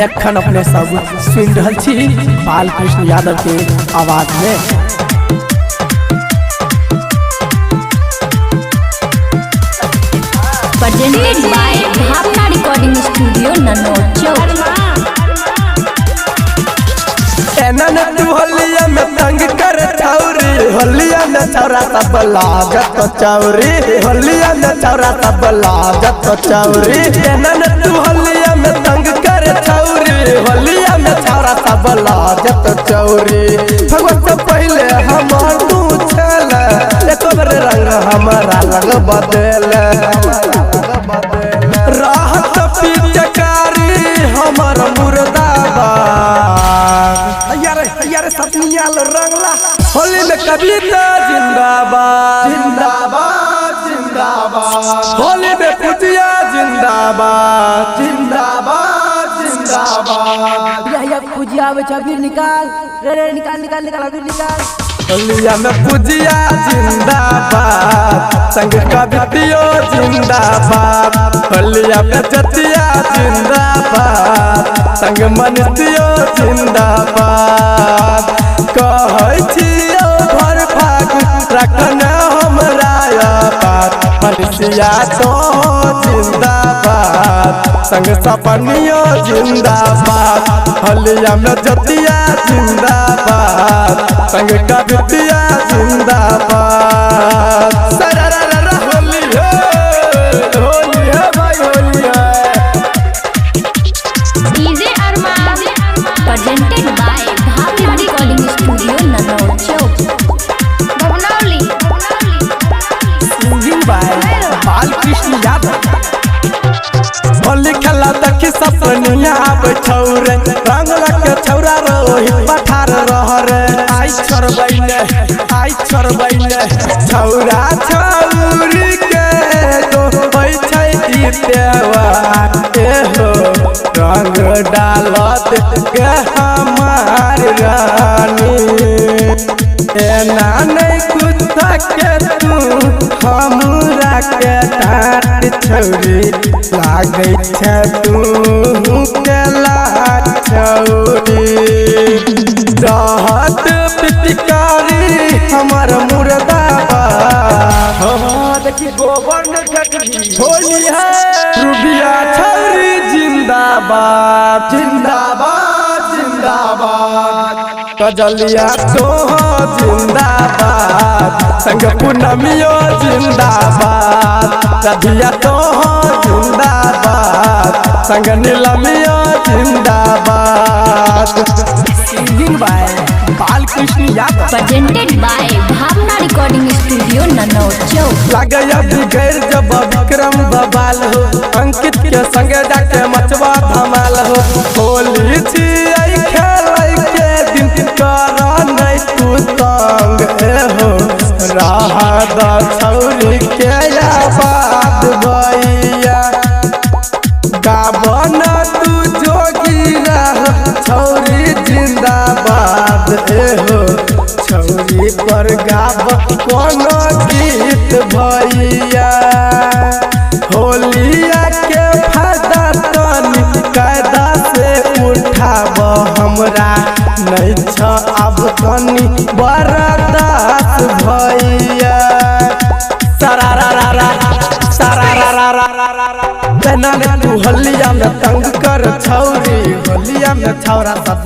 एखन अपने सब सुन रहल छी बालकृष्ण यादव के आवाज में। presented by Bhavna Recording Studio, Nanocho। तू होलिया में तंग कर छौरी, होलिया में छौरा सब लागत चौरी, होलिया में छौरा सब लागत चौरी। तू होलिया में तंग कर छौरी, होलिया में छौरा सब लागत चौरी। भगवत से पहले हमार तू छल, एक बार रंग हमारा रंग बदल, राहत पिचकारी हमार मुर्दाबाद। यारे सपनियाल रंगला होली में कविता जिंदाबाद जिंदाबाद जिंदाबाद, होली में पुतिया जिंदाबाद जिंदाबाद जिंदाबाद। या पुजिया अबीर निकाल, रे निकाल निकाल निकाल अबीर निकाल। होलिया में पुजिया जिंदाबाद, संग कवितियो जिंदाबाद। होलिया में जतिया जिंदाबाद, संग मनतियो जिंदाबाद। कहै छियो भर भाग रखना हमरा बात, मनसिया तो जिंदाबाद, संग सपनियो जिंदाबाद। होलिया में जतिया जिंदाबाद, संग कवितिया जिंदाबाद। सरररर होली है भाई होली है। DJ Arman, presented by Bhavna Recording Studio, Nanocho। Singing by Balkrishna Yadav. Holi खेला देखी सपनिया आबै छौरे, रंग लगे छौरा रोहित पठार रह रे। आई छोड़बैले छौरा छौरी के तो होइ छै दीतेवार। एहो रंग डालत के हमार रानी, एना नहीं कुछ के तू हमरा के डांट छौरी। लागै छै तू के लाट छौरी, रहत पिचकारी हमर मुर्दाबाद। देखी गोबर न जगली होली है, रूबिया छौरी जिंदाबाद जिंदाबाद जिंदाबाद। कजलिया तो जिंदाबाद, संग पूनमियो जिंदाबाद। रधिया तो जिंदाबाद, संग नीलमियो जिंदाबाद। Singing by Balkrishna Yadav, presented by Bhavna Recording Studio, Nanocho। लगे बिगड़ जब विक्रम बबाल हो, अंकित के संगे जाके मचवा धमाल हो। होली छी आई खेलै के दिन कर नहीं तू तंग, एहो राहत छौरी के आबाद भैया। गावन तू जोगी रह छौरी जिंदाबाद, एहो छौरी पर गाव कोनो गीत भैया। होलिया के फायदा तनी कायदा से उठाब, हमरा नहीं छ अब तनी बर्दाश्त भैया। सरारा तू होलिया में तंग कर छौरी, होलिया में छौरा सब